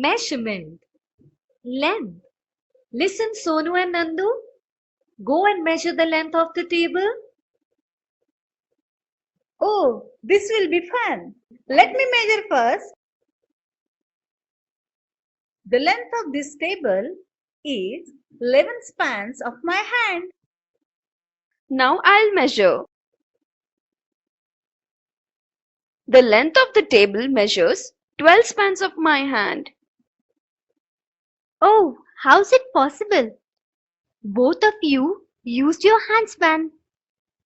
Measurement. Length. Listen, Sonu and Nandu. Go and measure the length of the table. Oh, this will be fun. Let me measure first. The length of this table is 11 spans of my hand. Now I'll measure. The length of the table measures 12 spans of my hand. Oh, how's it possible? Both of you used your handspan.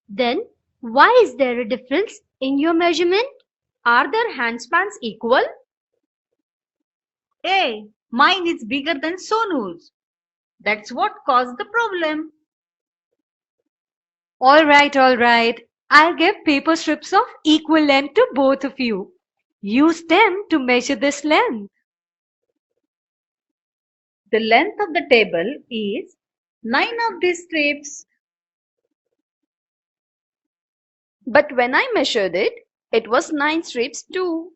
Then, why is there a difference in your measurement? Are their handspans equal? Hey, mine is bigger than Sonu's. That's what caused the problem. All right, all right. I'll give paper strips of equal length to both of you. Use them to measure this length. The length of the table is 9 of these strips. But when I measured it, it was 9 strips too.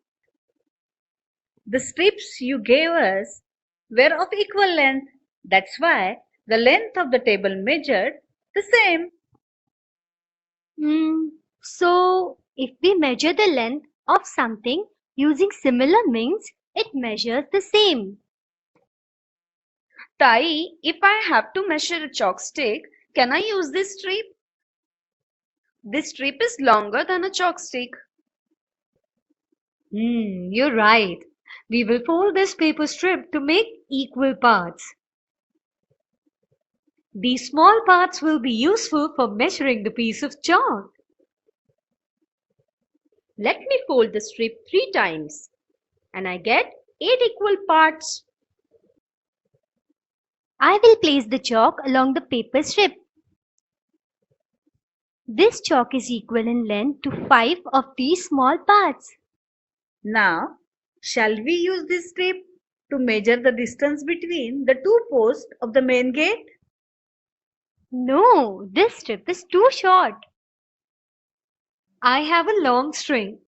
The strips you gave us were of equal length. That's why the length of the table measured the same. So, if we measure the length of something using similar means, it measures the same. Tai, if I have to measure a chalk stick, can I use this strip? This strip is longer than a chalk stick. You're right. We will fold this paper strip to make equal parts. These small parts will be useful for measuring the piece of chalk. Let me fold the strip 3 times and I get 8 equal parts. I will place the chalk along the paper strip. This chalk is equal in length to 5 of these small parts. Now, shall we use this strip to measure the distance between the two posts of the main gate? No, this strip is too short. I have a long string.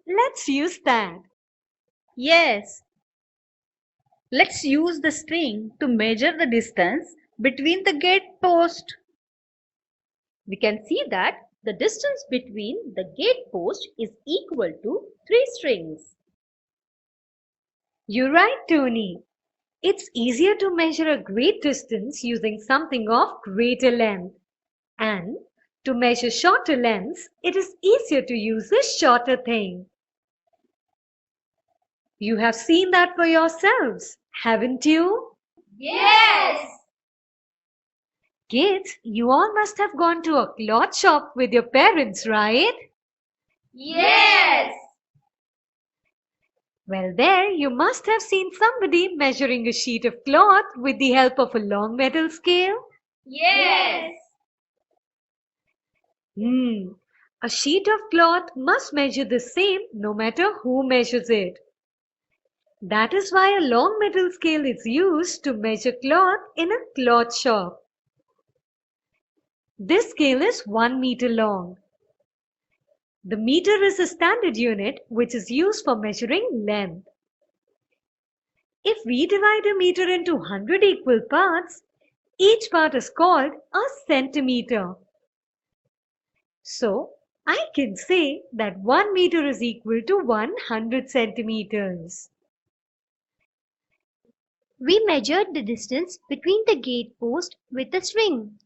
Let's use that. Yes. Let's use the string to measure the distance between the gate post. We can see that the distance between the gate post is equal to 3 strings. You're right, Tony. It's easier to measure a great distance using something of greater length. And to measure shorter lengths, it is easier to use a shorter thing. You have seen that for yourselves, haven't you? Yes! Kids, you all must have gone to a cloth shop with your parents, right? Yes! Well, there you must have seen somebody measuring a sheet of cloth with the help of a long metal scale. Yes! A sheet of cloth must measure the same no matter who measures it. That is why a long metal scale is used to measure cloth in a cloth shop. This scale is 1 meter long. The meter is a standard unit which is used for measuring length. If we divide a meter into 100 equal parts, each part is called a centimeter. So, I can say that 1 meter is equal to 100 centimeters. We measured the distance between the gate post with a string.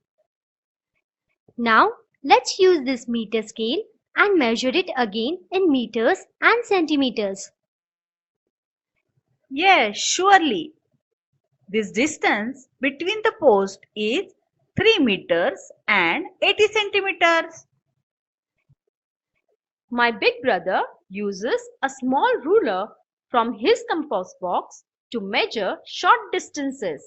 Now, let's use this meter scale and measure it again in meters and centimeters. Yes, surely. This distance between the post is 3 meters and 80 centimeters. My big brother uses a small ruler from his compass box to measure short distances.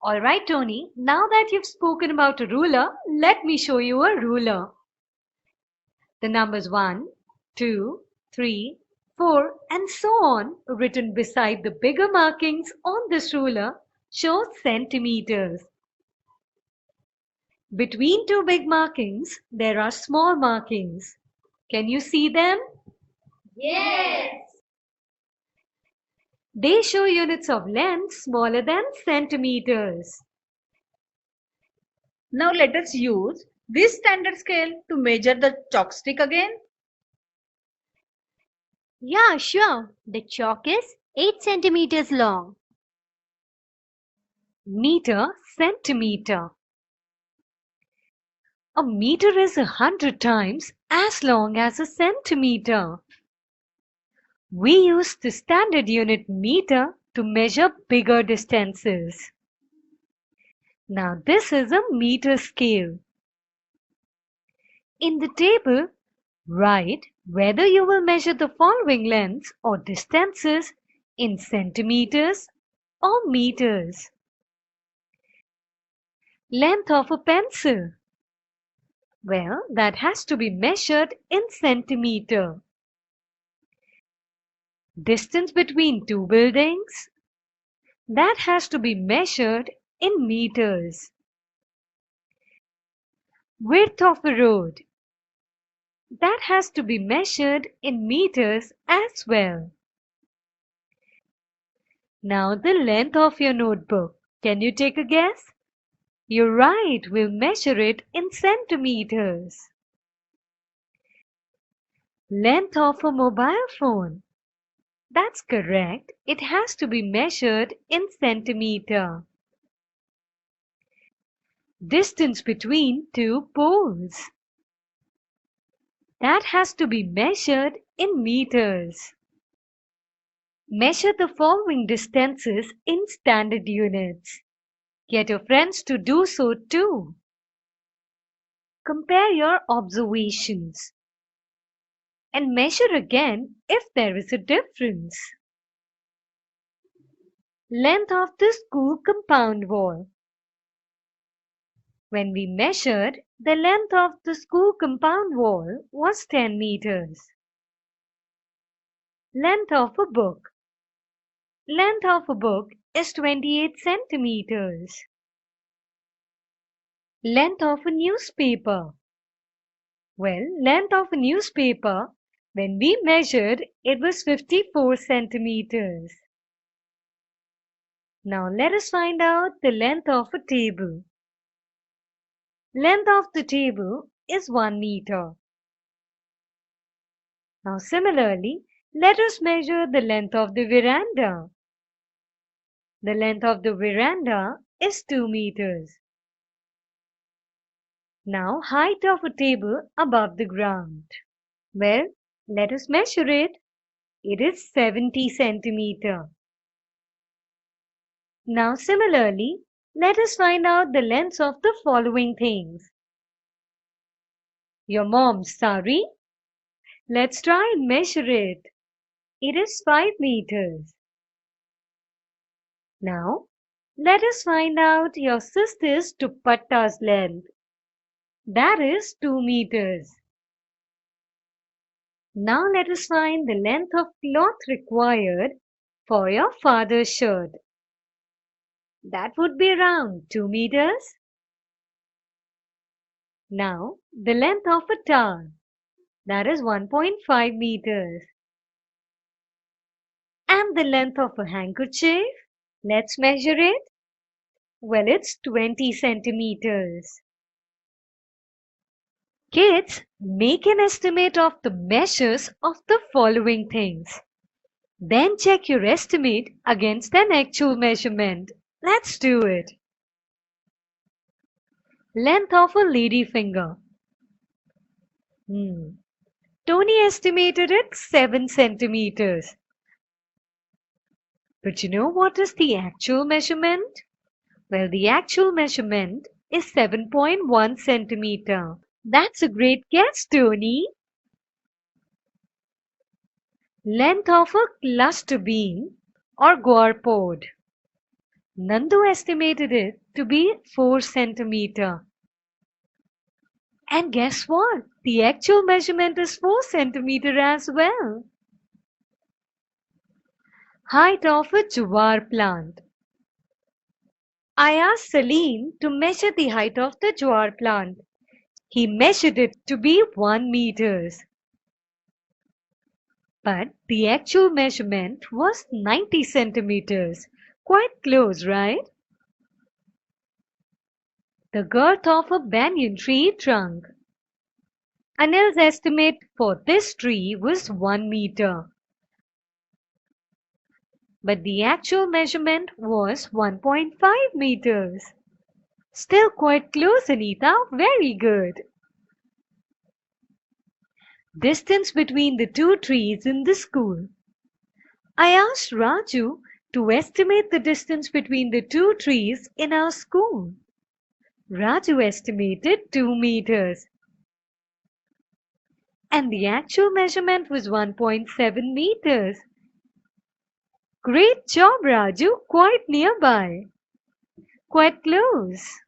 All right, Tony, now that you've spoken about a ruler, let me show you a ruler. The numbers 1, 2, 3, 4, and so on written beside the bigger markings on this ruler show centimeters. Between two big markings, there are small markings. Can you see them? Yes! They show units of length smaller than centimeters. Now let us use this standard scale to measure the chalk stick again. Yeah, sure. The chalk is 8 centimeters long. Meter, centimeter. A meter is 100 times as long as a centimeter. We use the standard unit meter to measure bigger distances. Now this is a meter scale. In the table, write whether you will measure the following lengths or distances in centimeters or meters. Length of a pencil. Well, that has to be measured in centimeter. Distance between two buildings. That has to be measured in meters. Width of a road. That has to be measured in meters as well. Now the length of your notebook. Can you take a guess? You're right, we'll measure it in centimeters. Length of a mobile phone. That's correct. It has to be measured in centimeter. Distance between two poles. That has to be measured in meters. Measure the following distances in standard units. Get your friends to do so too. Compare your observations and measure again if there is a difference. Length of the school compound wall. When we measured, the length of the school compound wall was 10 meters. Length of a book. Length of a book is 28 centimeters. Length of a newspaper. Well, length of a newspaper, when we measured, it was 54 centimeters. Now let us find out the length of a table. Length of the table is 1 meter. Now similarly, let us measure the length of the veranda. The length of the veranda is 2 meters. Now height of a table above the ground. Well, let us measure it. It is 70 centimeter. Now similarly, let us find out the lengths of the following things. Your mom's sari. Let's try and measure it. It is 5 meters. Now, let us find out your sister's dupatta's length. That is 2 meters. Now let us find the length of cloth required for your father's shirt. That would be around 2 meters. Now, the length of a towel. That is 1.5 meters. And the length of a handkerchief. Let's measure it. Well, it's 20 centimeters. Kids, make an estimate of the measures of the following things. Then check your estimate against an actual measurement. Let's do it. Length of a lady finger. Tony estimated it 7 centimeters. But you know what is the actual measurement? Well, the actual measurement is 7.1 centimeter. That's a great guess, Tony. Length of a cluster bean or guar-pod. Nandu estimated it to be 4 centimeter. And guess what? The actual measurement is 4 centimeter as well. Height of a jowar plant. I asked Salim to measure the height of the jowar plant. He measured it to be 1 meters. But the actual measurement was 90 centimeters. Quite close, right? The girth of a banyan tree trunk. Anil's estimate for this tree was 1 meter. But the actual measurement was 1.5 meters. Still quite close, Anita. Very good. Distance between the two trees in the school. I asked Raju to estimate the distance between the two trees in our school. Raju estimated 2 meters. And the actual measurement was 1.7 meters. Great job, Raju. Quite nearby. Quite close.